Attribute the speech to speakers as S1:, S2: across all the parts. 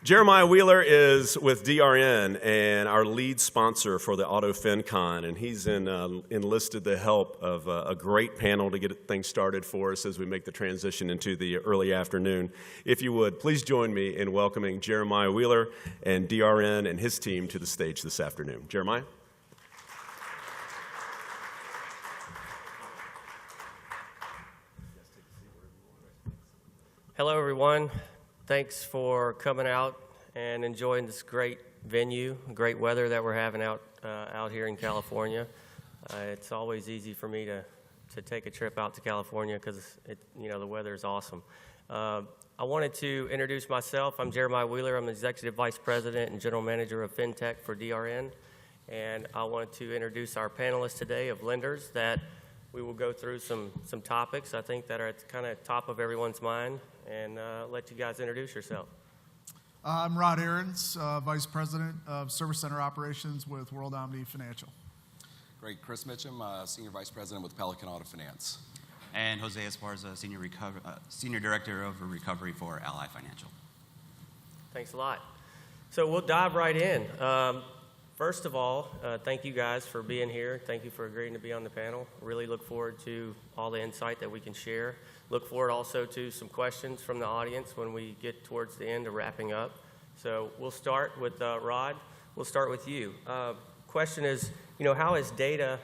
S1: Jeremiah Wheeler is with DRN and our lead sponsor for the Auto FinCon, and he's enlisted the help of a great panel to get things started for us as we make the transition into the early afternoon. If you would, please join me in welcoming Jeremiah Wheeler and DRN and his team to the stage this afternoon. Jeremiah?
S2: Hello, everyone. Thanks for coming out and enjoying this great venue, great weather that we're having out here in California. It's always easy for me to take a trip out to California because the weather is awesome. I wanted to introduce myself. I'm Jeremiah Wheeler. I'm Executive Vice President and General Manager of FinTech for DRN. And I wanted to introduce our panelists today of lenders that we will go through some topics I think that are at the kind of top of everyone's mind, and let you guys introduce yourself.
S3: I'm Rod Ahrens, Vice President of Service Center Operations with World Omni Financial.
S4: Great. Chris Mitchum, Senior Vice President with Pelican Auto Finance.
S5: And Jose Esparza, Senior Director of Recovery for Ally Financial.
S2: Thanks a lot. So we'll dive right in. First of all, thank you guys for being here. Thank you for agreeing to be on the panel. Really look forward to all the insight that we can share. Look forward also to some questions from the audience when we get towards the end of wrapping up. So we'll start with Rod. We'll start with you. Question is, how has data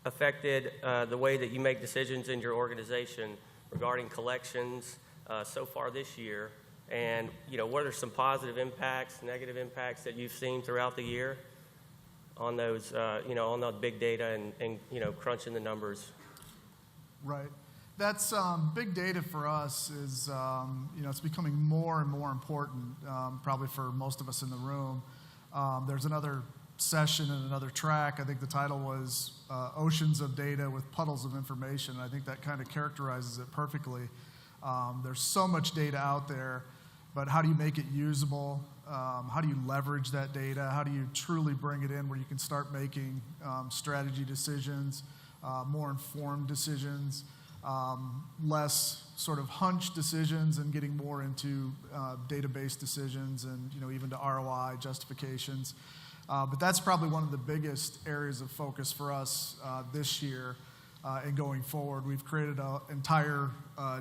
S2: affected the way that you make decisions in your organization regarding collections so far this year? And, what are some positive impacts, negative impacts that you've seen throughout the year on those, on the big data and crunching the numbers?
S3: Right. That's big data for us is, it's becoming more and more important, probably for most of us in the room. There's another session and another track. I think the title was Oceans of Data with Puddles of Information. I think that kind of characterizes it perfectly. There's so much data out there, but how do you make it usable? How do you leverage that data? How do you truly bring it in where you can start making strategy decisions, more informed decisions, less sort of hunch decisions, and getting more into database decisions and even to ROI justifications. But that's probably one of the biggest areas of focus for us this year and going forward. We've created an entire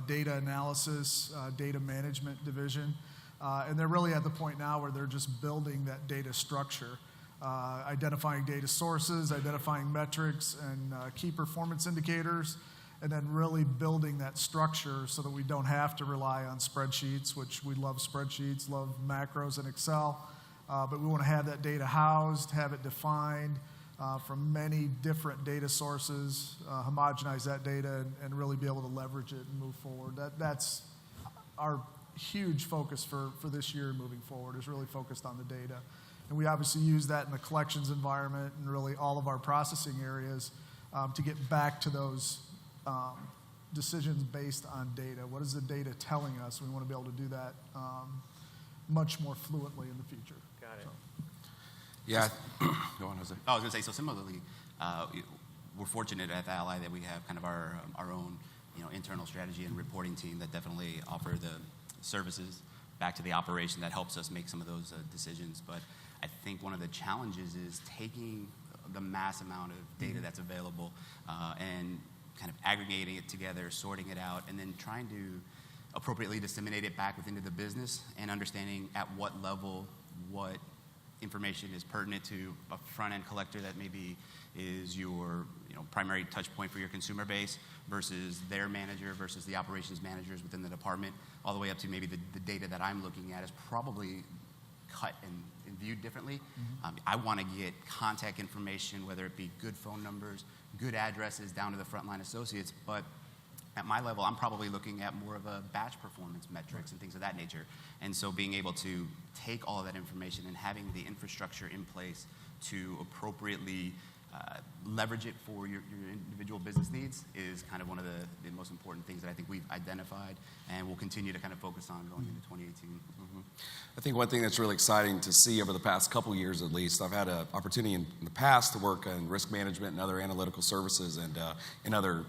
S3: data analysis, data management division. And they're really at the point now where they're just building that data structure, identifying data sources, identifying metrics and key performance indicators, and then really building that structure so that we don't have to rely on spreadsheets, which we love spreadsheets, love macros and Excel, but we want to have that data housed, have it defined from many different data sources, homogenize that data, and really be able to leverage it and move forward. That's our huge focus for this year moving forward, is really focused on the data. And we obviously use that in the collections environment and really all of our processing areas to get back to those decisions based on data. What is the data telling us? We want to be able to do that much more fluently in the future.
S2: Got it.
S3: So.
S4: Yeah. Go on, Jose.
S5: I was going to say, so similarly, we're fortunate at Ally that we have kind of our own internal strategy and reporting team that definitely offer the services back to the operation that helps us make some of those decisions. But I think one of the challenges is taking the mass amount of data that's available and kind of aggregating it together, sorting it out, and then trying to appropriately disseminate it back within the business and understanding at what level what information is pertinent to a front-end collector that maybe is your primary touch point for your consumer base versus their manager versus the operations managers within the department, all the way up to maybe the data that I'm looking at is probably cut and viewed differently. I want to get contact information, whether it be good phone numbers, good addresses down to the frontline associates, but at my level, I'm probably looking at more of a batch performance metrics and things of that nature. And so being able to take all of that information and having the infrastructure in place to appropriately leverage it for your individual business needs is kind of one of the most important things that I think we've identified and will continue to kind of focus on going into 2018.
S4: I think one thing that's really exciting to see over the past couple of years at least, I've had an opportunity in the past to work in risk management and other analytical services and in other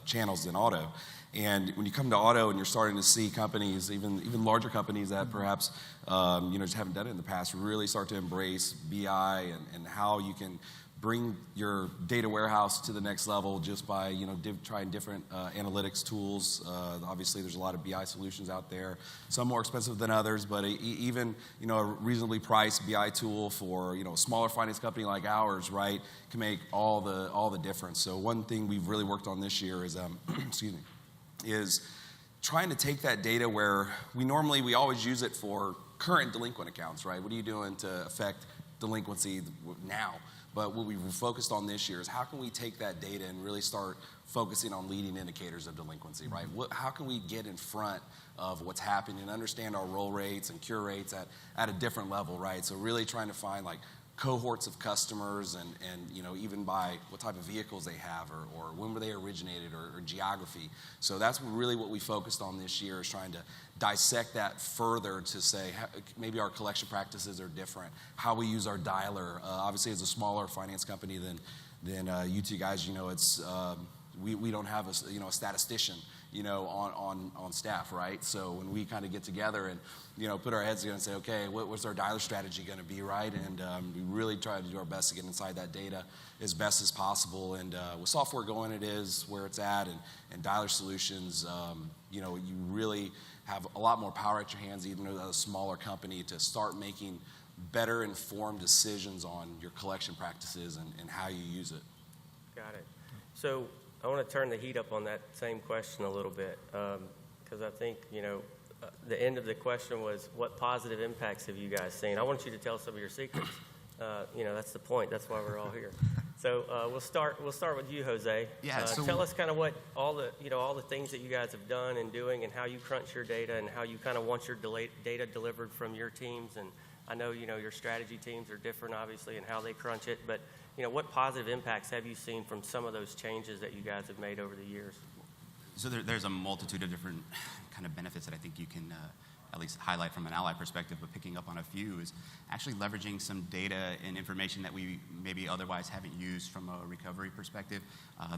S4: channels in auto. And when you come to auto and you're starting to see companies, even larger companies that perhaps just haven't done it in the past, really start to embrace BI and how you can bring your data warehouse to the next level just by trying different analytics tools. Obviously, there's a lot of BI solutions out there, some more expensive than others, but even a reasonably priced BI tool for a smaller finance company like ours, right, can make all the difference. So one thing we've really worked on this year is is trying to take that data where we always use it for current delinquent accounts, right? What are you doing to affect delinquency now? But what we've focused on this year is how can we take that data and really start focusing on leading indicators of delinquency, right? How can we get in front of what's happening and understand our roll rates and cure rates at a different level, right? So really trying to find like cohorts of customers and even by what type of vehicles they have or when were they originated or geography. So that's really what we focused on this year, is trying to dissect that further to say maybe our collection practices are different, how we use our dialer. Obviously, as a smaller finance company than you two guys, it's we don't have a statistician on staff, right? So when we kind of get together and put our heads together and say, okay, what's our dialer strategy going to be, right? And we really try to do our best to get inside that data as best as possible. And with software going, it is where it's at, and dialer solutions, you really have a lot more power at your hands, even as a smaller company, to start making better informed decisions on your collection practices and how you use it.
S2: Got it. So I want to turn the heat up on that same question a little bit, because I think, the end of the question was, what positive impacts have you guys seen? I want you to tell some of your secrets. That's the point. That's why we're all here. So we'll start with you, Jose.
S5: Yeah, so
S2: tell us kind of what all the things that you guys have done and doing, and how you crunch your data, and how you kind of want your data delivered from your teams. And I know your strategy teams are different, obviously, and how they crunch it. But what positive impacts have you seen from some of those changes that you guys have made over the years?
S5: So there's a multitude of different kind of benefits that I think you can at least highlight from an Ally perspective, but picking up on a few is actually leveraging some data and information that we maybe otherwise haven't used from a recovery perspective.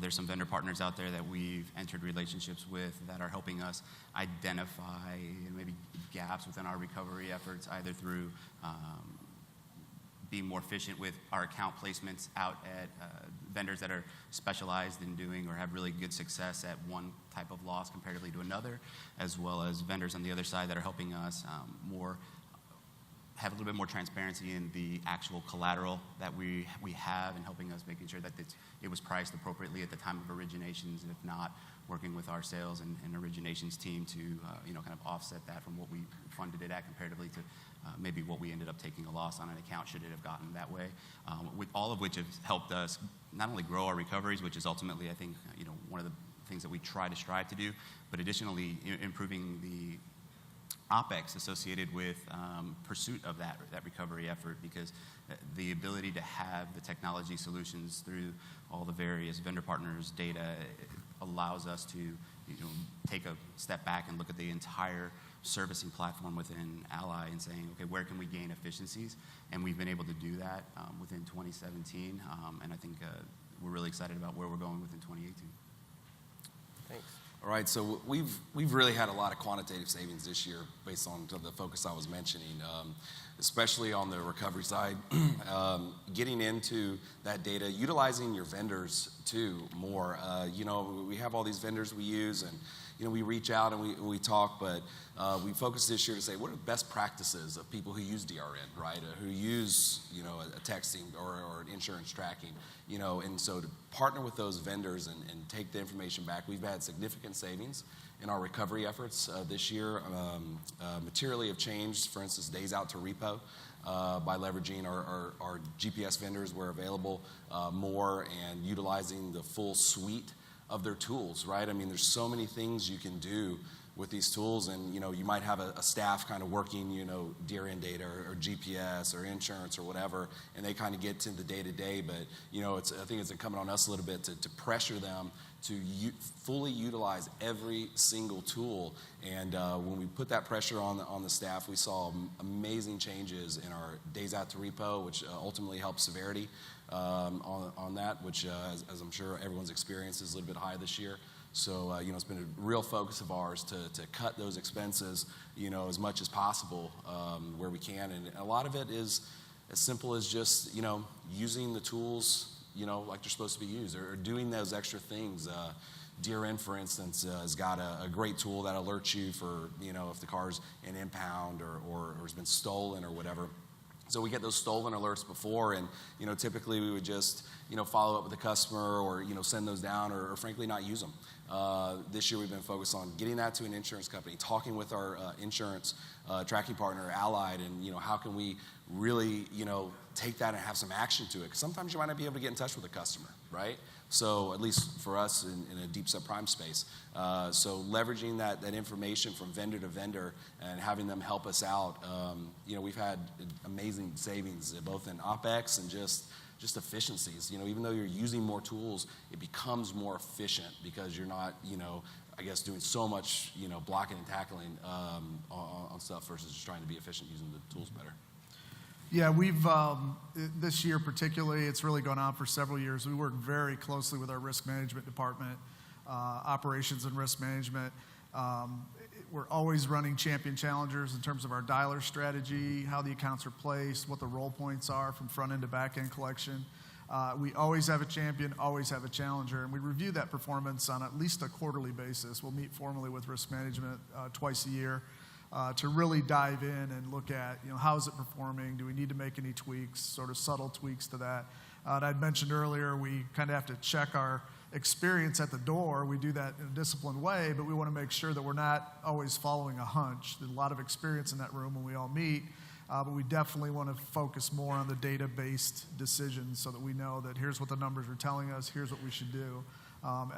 S5: There's some vendor partners out there that we've entered relationships with that are helping us identify maybe gaps within our recovery efforts, either through being more efficient with our account placements out at vendors that are specialized in doing or have really good success at one type of loss comparatively to another, as well as vendors on the other side that are helping us have a little bit more transparency in the actual collateral that we have, and helping us making sure that it was priced appropriately at the time of originations, and if not, working with our sales and originations team to kind of offset that from what we funded it at comparatively to maybe what we ended up taking a loss on an account should it have gotten that way. With all of which have helped us not only grow our recoveries, which is ultimately, I think, one of the things that we try to strive to do, but additionally improving the OpEx associated with pursuit of that recovery effort, because the ability to have the technology solutions through all the various vendor partners' data allows us to take a step back and look at the entire servicing platform within Ally and saying, okay, where can we gain efficiencies? And we've been able to do that within 2017, and I think we're really excited about where we're going within 2018.
S2: Thanks.
S4: All right, so we've really had a lot of quantitative savings this year based on the focus I was mentioning, especially on the recovery side. Getting into that data, utilizing your vendors too more. We have all these vendors we use, and we reach out and we talk, but we focus this year to say, what are the best practices of people who use DRN, right? Who use a texting or an insurance tracking, and so to partner with those vendors and take the information back. We've had significant savings in our recovery efforts this year. Materially have changed, for instance, days out to repo by leveraging our GPS vendors where available more and utilizing the full suite of their tools, right? I mean, there's so many things you can do with these tools, and you might have a staff kind of working, DRN data or GPS or insurance or whatever, and they kind of get to the day-to-day, but I think it's incumbent on us a little bit to pressure them to fully utilize every single tool. And when we put that pressure on the staff, we saw amazing changes in our days out to repo, which ultimately helped severity on that, which, as I'm sure everyone's experience, is a little bit high this year. So, it's been a real focus of ours to cut those expenses, as much as possible where we can. And a lot of it is as simple as just, using the tools, like they're supposed to be used, or doing those extra things. DRN, for instance, has got a great tool that alerts you for, if the car's in impound or has been stolen or whatever. So we get those stolen alerts before, and typically we would just follow up with the customer, or send those down, or frankly not use them. This year we've been focused on getting that to an insurance company, talking with our insurance tracking partner, Allied, and how can we really take that and have some action to it. Because sometimes you might not be able to get in touch with a customer, right? So at least for us in a deep subprime space. So leveraging that information from vendor to vendor and having them help us out, we've had amazing savings both in OpEx and just efficiencies. Even though you're using more tools, it becomes more efficient because you're not, doing so much, blocking and tackling on stuff versus just trying to be efficient using the tools better.
S3: Yeah, we've, this year particularly, it's really gone on for several years. We work very closely with our risk management department, operations and risk management. We're always running champion challengers in terms of our dialer strategy, how the accounts are placed, what the roll points are from front end to back end collection. We always have a champion, always have a challenger, and we review that performance on at least a quarterly basis. We'll meet formally with risk management twice a year. To really dive in and look at, how is it performing? Do we need to make any tweaks, sort of subtle tweaks to that? And I'd mentioned earlier, we kind of have to check our experience at the door. We do that in a disciplined way, but we want to make sure that we're not always following a hunch. There's a lot of experience in that room when we all meet, but we definitely want to focus more on the data-based decisions so that we know that here's what the numbers are telling us, here's what we should do,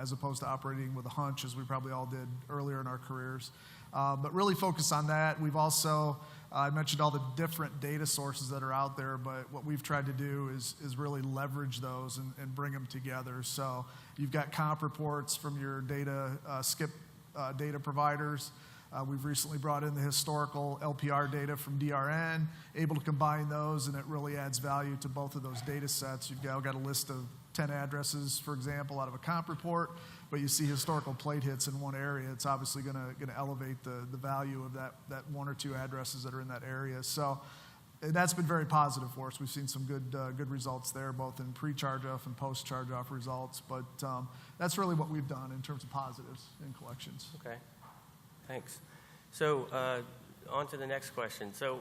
S3: as opposed to operating with a hunch, as we probably all did earlier in our careers. But really focus on that. We've also, I mentioned all the different data sources that are out there, but what we've tried to do is really leverage those and bring them together. So you've got comp reports from your data, skip data providers. We've recently brought in the historical LPR data from DRN, able to combine those, and it really adds value to both of those data sets. You've got a list of 10 addresses, for example, out of a comp report, but you see historical plate hits in one area. It's obviously going to elevate the value of that one or two addresses that are in that area. So that's been very positive for us. We've seen some good results there, both in pre-charge-off and post-charge-off results. But that's really what we've done in terms of positives in collections.
S2: Okay, thanks. So on to the next question. So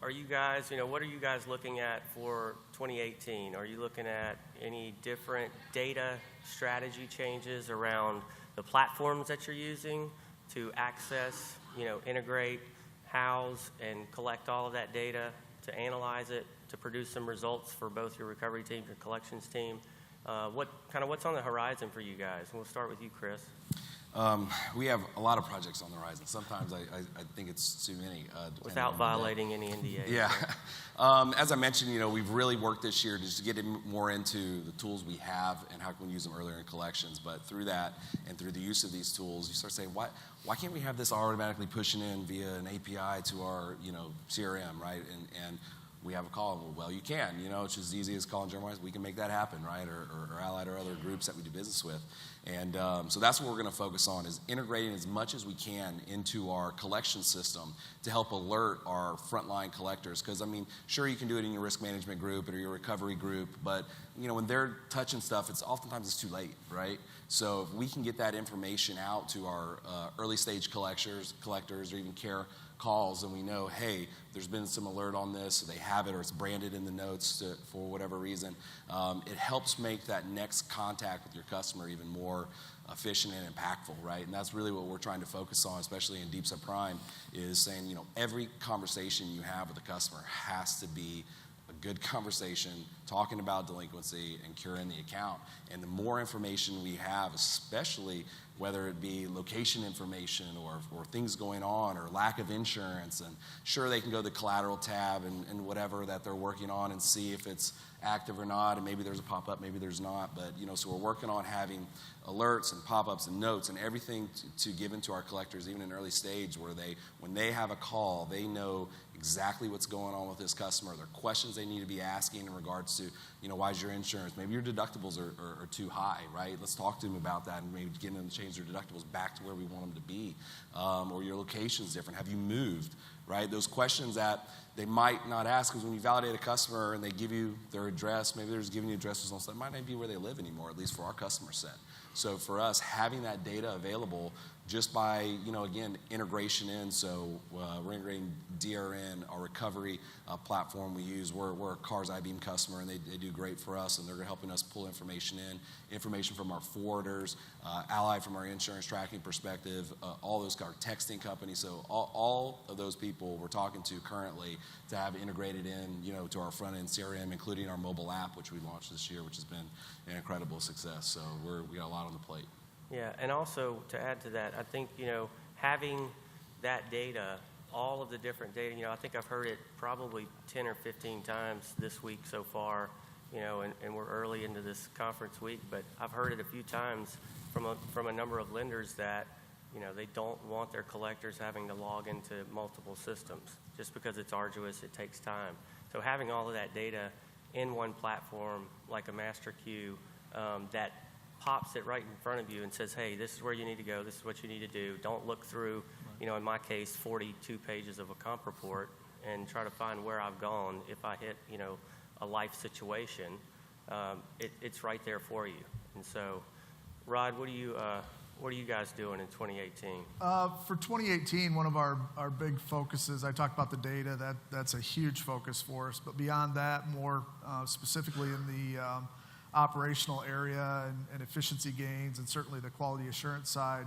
S2: are you guys, what are you guys looking at for 2018? Are you looking at any different data strategy changes around the platforms that you're using to access, integrate, house, and collect all of that data, to analyze it, to produce some results for both your recovery team, your collections team? What's on the horizon for you guys? And we'll start with you, Chris.
S4: We have a lot of projects on the horizon. Sometimes I think it's too many.
S2: Without violating any NDAs.
S4: Yeah. As I mentioned, we've really worked this year just to get more into the tools we have and how can we use them earlier in collections. But through that and through the use of these tools, you start saying, why can't we have this automatically pushing in via an API to our CRM, right? And we have a call. Well, you can. It's as easy as calling German. We can make that happen, right? Or Allied or other groups that we do business with. And so that's what we're going to focus on, is integrating as much as we can into our collection system to help alert our frontline collectors. Because, sure, you can do it in your risk management group or your recovery group, but, when they're touching stuff, oftentimes it's too late, right? So if we can get that information out to our early stage collectors or even care calls, and we know, hey, there's been some alert on this, so they have it, or it's branded in the notes for whatever reason, it helps make that next contact with your customer even more efficient and impactful, right? And that's really what we're trying to focus on, especially in deep subprime, is saying, every conversation you have with the customer has to be a good conversation, talking about delinquency and curing the account. And the more information we have, especially whether it be location information or things going on or lack of insurance, and sure, they can go to the collateral tab and whatever that they're working on and see if it's active or not, and maybe there's a pop-up, maybe there's not, but so we're working on having alerts and pop-ups and notes and everything to give into our collectors, even in early stage, where when they have a call, they know exactly what's going on with this customer. There are questions they need to be asking in regards to, why is your insurance, maybe your deductibles are too high, right? Let's talk to them about that and maybe get them to change their deductibles back to where we want them to be, or your location's different. Have you moved, right? Those questions that they might not ask, because when you validate a customer and they give you their address, maybe they're just giving you addresses on site, it might not be where they live anymore, at least for our customer set. So for us, having that data available just by, again, integration in, so we're integrating DRN, our recovery platform we use. We're a Cars iBeam customer, and they do great for us, and they're helping us pull information in, information from our forwarders, Ally from our insurance tracking perspective, all those our texting companies. So all of those people we're talking to currently to have integrated in, to our front-end CRM, including our mobile app, which we launched this year, which has been an incredible success. So we got a lot on the plate.
S2: Yeah, and also to add to that, I think, having that data, all of the different data, I think I've heard it probably 10 or 15 times this week so far, and we're early into this conference week, but I've heard it a few times from a number of lenders that, they don't want their collectors having to log into multiple systems just because it's arduous, it takes time. So having all of that data in one platform like a master queue that pops it right in front of you and says, hey, this is where you need to go, this is what you need to do. Don't look through, in my case, 42 pages of a comp report and try to find where I've gone if I hit, a life situation. It's right there for you. And so, Rod, what are you guys doing in 2018?
S3: For 2018, one of our big focuses, I talked about the data, that's a huge focus for us, but beyond that, more specifically in the operational area and efficiency gains, and certainly the quality assurance side.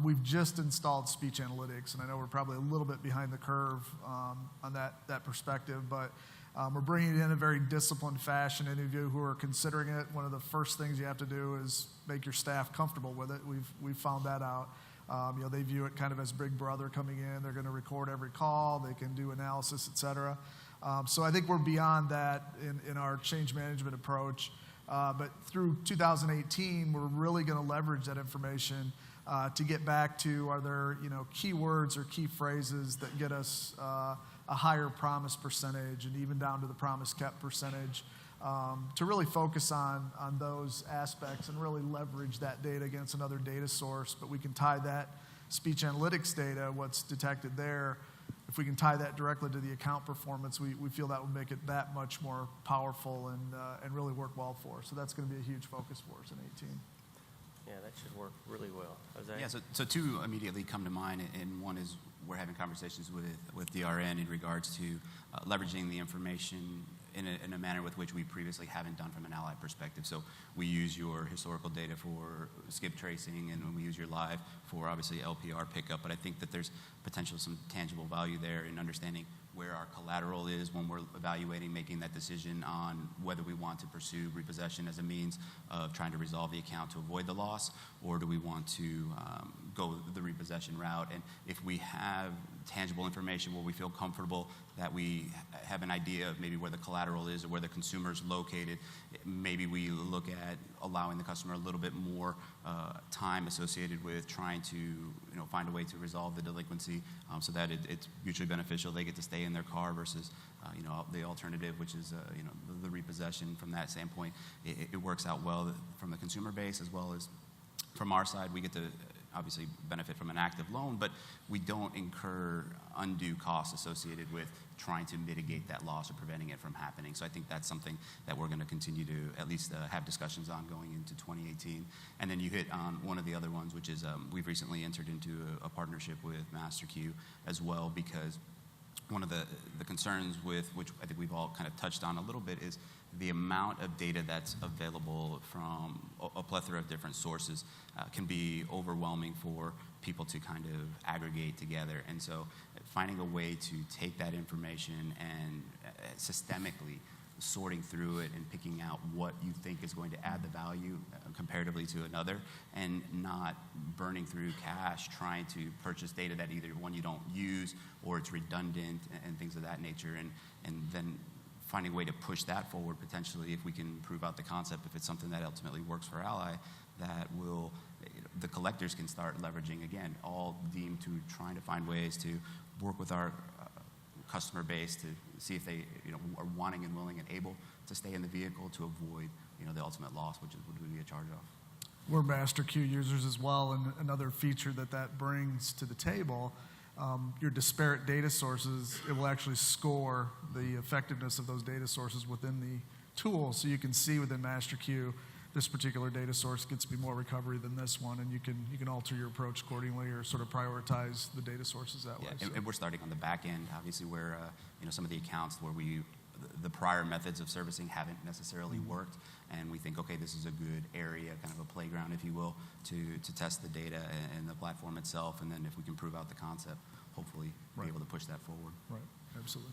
S3: We've just installed speech analytics, and I know we're probably a little bit behind the curve on that perspective, but we're bringing it in a very disciplined fashion. Any of you who are considering it, one of the first things you have to do is make your staff comfortable with it. We've found that out. They view it kind of as Big Brother coming in. They're going to record every call. They can do analysis, et cetera. So I think we're beyond that in our change management approach. But through 2018, we're really going to leverage that information to get back to, are there keywords or key phrases that get us a higher promise percentage, and even down to the promise kept percentage, to really focus on those aspects and really leverage that data against another data source. But we can tie that speech analytics data, what's detected there, if we can tie that directly to the account performance, we feel that will make it that much more powerful and really work well for us. So that's going to be a huge focus for us in 2018.
S2: Yeah, that should work really well. Jose?
S5: Yeah, so two immediately come to mind, and one is we're having conversations with DRN in regards to leveraging the information in a manner with which we previously haven't done from an Ally perspective. So we use your historical data for skip tracing, and we use your live for obviously LPR pickup, but I think that there's potential some tangible value there in understanding where our collateral is when we're evaluating, making that decision on whether we want to pursue repossession as a means of trying to resolve the account to avoid the loss, or do we want to go the repossession route. And if we have tangible information where we feel comfortable that we have an idea of maybe where the collateral is or where the consumer is located, maybe we look at allowing the customer a little bit more time associated with trying to find a way to resolve the delinquency, so that it's mutually beneficial. They get to stay in their car versus the alternative, which is the repossession. From that standpoint, it works out well from the consumer base as well as from our side. We get to obviously benefit from an active loan, but we don't incur undue costs associated with trying to mitigate that loss or preventing it from happening. So I think that's something that we're going to continue to at least have discussions on going into 2018. And then you hit on one of the other ones, which is we've recently entered into a partnership with MasterQ as well, because one of the concerns with which I think we've all kind of touched on a little bit is the amount of data that's available from a plethora of different sources can be overwhelming for people to kind of aggregate together. And so finding a way to take that information and systemically sorting through it and picking out what you think is going to add the value comparatively to another, and not burning through cash trying to purchase data that either one you don't use or it's redundant and things of that nature, and then finding a way to push that forward potentially if we can prove out the concept, if it's something that ultimately works for Ally, that will, the collectors can start leveraging, again, all deemed to trying to find ways to work with our customer base to see if they are wanting and willing and able to stay in the vehicle to avoid the ultimate loss, which would be a charge-off.
S3: We're master queue users as well, and another feature that brings to the table, your disparate data sources, it will actually score the effectiveness of those data sources within the tool, so you can see within master queue, this particular data source gets to be more recovery than this one, and you can alter your approach accordingly or sort of prioritize the data sources that way.
S5: Yeah, and we're starting on the back end, obviously, where some of the accounts where the prior methods of servicing haven't necessarily worked, and we think, okay, this is a good area, kind of a playground, if you will, to test the data and the platform itself, and then if we can prove out the concept, hopefully be able to push that forward.
S3: Right, absolutely.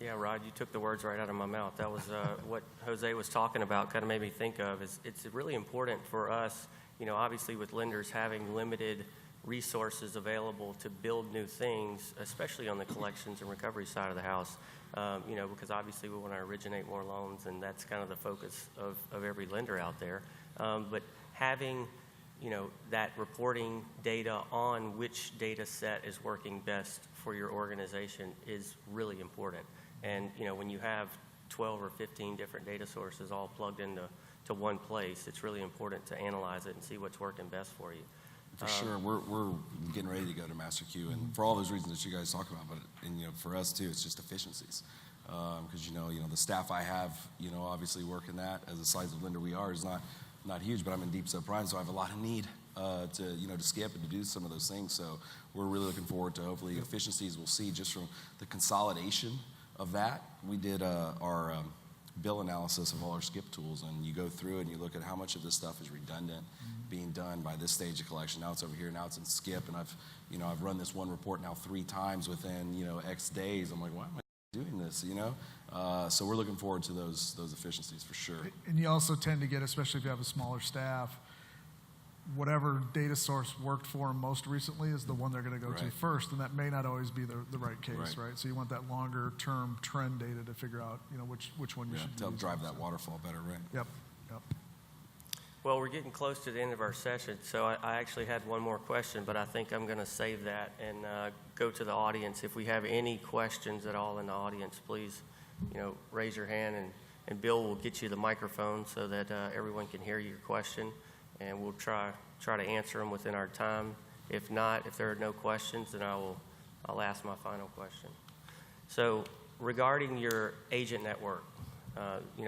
S2: Yeah, Rod, you took the words right out of my mouth. That was what Jose was talking about, kind of made me think of. It's really important for us, obviously with lenders having limited resources available to build new things, especially on the collections and recovery side of the house, because obviously we want to originate more loans, and that's kind of the focus of every lender out there. But having that reporting data on which data set is working best for your organization is really important. And when you have 12 or 15 different data sources all plugged into one place, it's really important to analyze it and see what's working best for you.
S4: For sure, we're getting ready to go to master queue, and for all those reasons that you guys talk about, but for us too, it's just efficiencies. Because the staff I have, obviously working that as a size of lender we are is not huge, but I'm in deep subprime, so I have a lot of need to skip and to do some of those things. So we're really looking forward to hopefully efficiencies we'll see just from the consolidation of that. We did our bill analysis of all our skip tools, and you go through and you look at how much of this stuff is redundant, being done by this stage of collection. Now it's over here, now it's in skip, and I've run this one report now 3 times within X days. I'm like, why am I doing this? So we're looking forward to those efficiencies for sure.
S3: And you also tend to get, especially if you have a smaller staff, whatever data source worked for them most recently is the one they're going to go to first, and that may not always be the right case, right? So you want that longer term trend data to figure out, which one you should
S4: to help drive that waterfall better, right?
S3: Yep.
S2: Well, we're getting close to the end of our session, so I actually had one more question, but I think I'm going to save that and go to the audience. If we have any questions at all in the audience, please, raise your hand, and Bill will get you the microphone so that everyone can hear your question, and we'll try to answer them within our time. If not, if there are no questions, then I'll ask my final question. So regarding your agent network,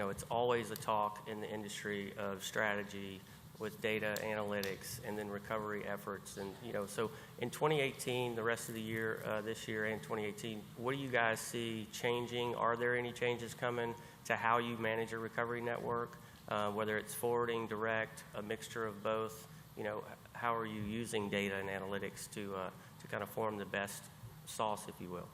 S2: it's always a talk in the industry of strategy with data analytics and then recovery efforts. And, so in 2018, the rest of the year, this year and 2018, what do you guys see changing? Are there any changes coming to how you manage your recovery network, whether it's forwarding, direct, a mixture of both? How are you using data and analytics to kind of form the best sauce, if you will?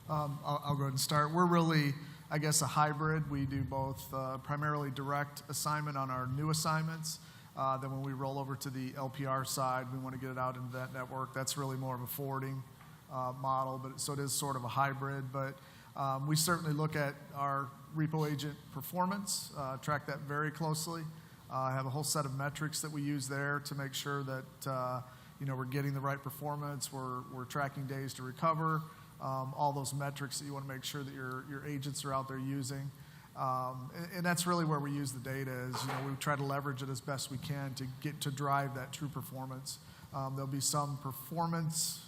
S3: I'll go ahead and start. We're really, I guess, a hybrid. We do both primarily direct assignment on our new assignments. Then when we roll over to the LPR side, we want to get it out into that network. That's really more of a forwarding model, so it is sort of a hybrid. But we certainly look at our repo agent performance, track that very closely. Have a whole set of metrics that we use there to make sure that we're getting the right performance. We're tracking days to recover. All those metrics that you want to make sure that your agents are out there using. And that's really where we use the data is, we try to leverage it as best we can to drive that true performance. There'll be some performance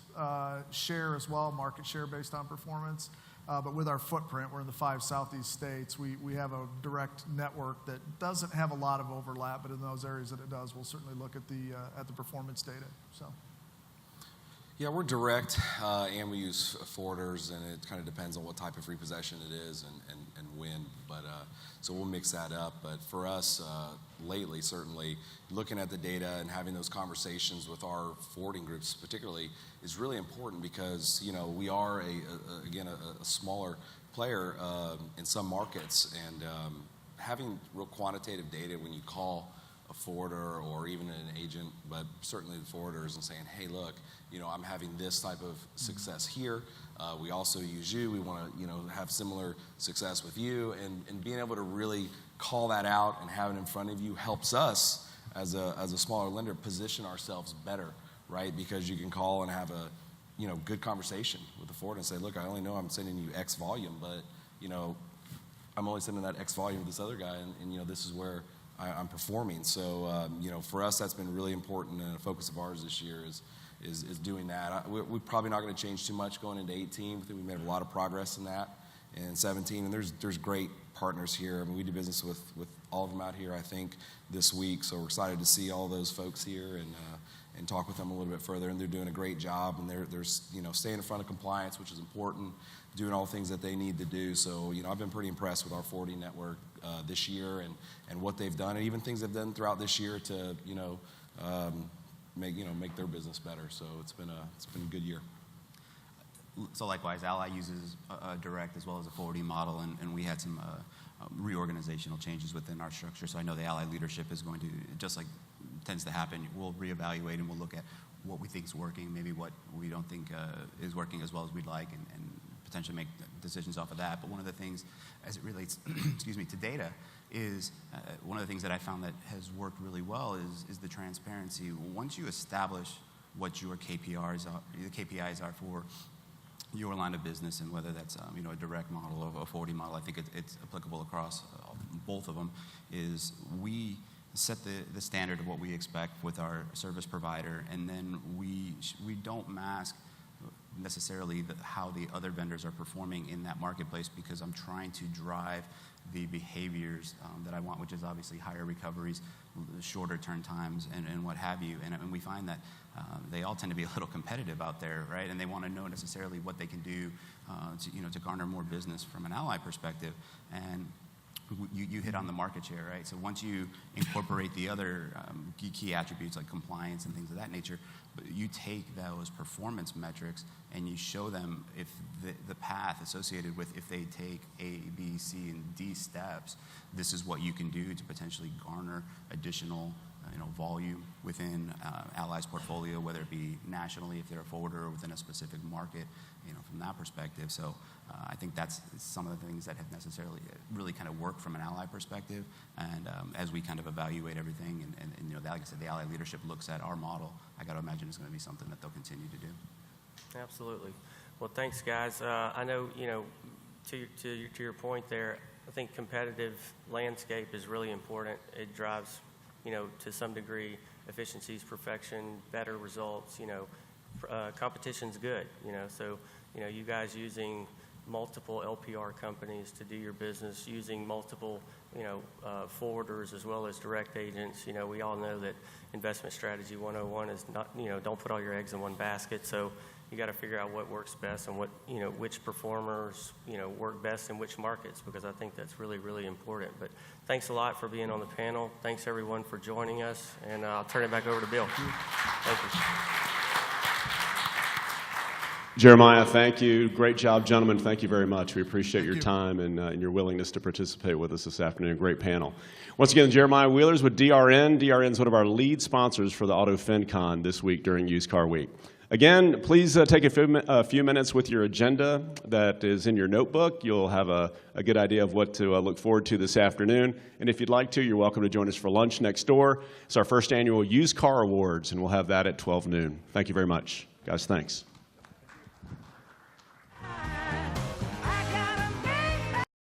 S3: share as well, market share based on performance. But with our footprint, we're in the 5 Southeast states, we have a direct network that doesn't have a lot of overlap, but in those areas that it does, we'll certainly look at the performance data. So.
S4: Yeah, we're direct, and we use forwarders, and it kind of depends on what type of repossession it is and when. But so we'll mix that up. But for us, lately, certainly looking at the data and having those conversations with our forwarding groups, particularly, is really important because we are a smaller player in some markets, and having real quantitative data when you call a forwarder or even an agent, but certainly the forwarders, and saying, hey, look, I'm having this type of success here. We also use you. We want to, have similar success with you, and being able to really call that out and have it in front of you helps us as a smaller lender position ourselves better, right? Because you can call and have a good conversation with the forwarder and say, look, I only know I'm sending you X volume, but I'm only sending that X volume to this other guy, and this is where I'm performing. So, you know, for us, that's been really important, and a focus of ours this year is doing that. We're probably not going to change too much going into 18. I think we made a lot of progress in that in 17, and there's great partners here. I mean, we do business with all of them out here, I think, this week. So we're excited to see all those folks here and talk with them a little bit further. And they're doing a great job, and they're you know, staying in front of compliance, which is important, doing all the things that they need to do. So, you know, I've been pretty impressed with our forwarding network this year and what they've done, and even things they've done throughout this year to, you know, make their business better. So it's been a good year.
S5: So likewise, Ally uses a direct as well as a forwarding model, and we had some reorganizational changes within our structure. So I know the Ally leadership is going to, just like tends to happen, we'll reevaluate and we'll look at what we think is working, maybe what we don't think is working as well as we'd like, and potentially make decisions off of that. But one of the things, as it relates, excuse me, to data, is one of the things that I found that has worked really well is the transparency. Once you establish what your KPIs are for your line of business, and whether that's you know, a direct model or a forwarding model, I think it's applicable across both of them, is we set the standard of what we expect with our service provider, and then we don't mask necessarily how the other vendors are performing in that marketplace, because I'm trying to drive the behaviors that I want, which is obviously higher recoveries, shorter turn times, and what have you. And we find that they all tend to be a little competitive out there, right? And they want to know necessarily what they can do to garner more business from an Ally perspective. And you hit on the market share, right? So once you incorporate the other key attributes like compliance and things of that nature, but you take those performance metrics and you show them if the path associated with, if they take A, B, C, and D steps, this is what you can do to potentially garner additional volume within Ally's portfolio, whether it be nationally if they're a forwarder, or within a specific market, from that perspective. So I think that's some of the things that have necessarily really kind of worked from an Ally perspective. And as we kind of evaluate everything, and like I said, the Ally leadership looks at our model, I got to imagine it's going to be something that they'll continue to do.
S2: Absolutely. Well, thanks, guys. I know, to your point there, I think competitive landscape is really important. It drives, to some degree, efficiencies, perfection, better results. Competition's good. So you guys using multiple LPR companies to do your business, using multiple forwarders as well as direct agents. We all know that investment strategy 101 is not, don't put all your eggs in one basket. So you got to figure out what works best and what, which performers, work best in which markets, because I think that's really, really important. But thanks a lot for being on the panel. Thanks everyone for joining us, and I'll turn it back over to Bill. Thank you.
S1: Jeremiah, thank you. Great job, gentlemen. Thank you very much. We appreciate your time and your willingness to participate with us this afternoon. Great panel. Once again, Jeremiah Wheelers with DRN. DRN is one of our lead sponsors for the Auto FinCon this week during Used Car Week. Again, please take a few minutes with your agenda that is in your notebook. You'll have a good idea of what to look forward to this afternoon. And if you'd like to, you're welcome to join us for lunch next door. It's our first annual Used Car Awards, and we'll have that at 12 noon. Thank you very much. Guys, thanks.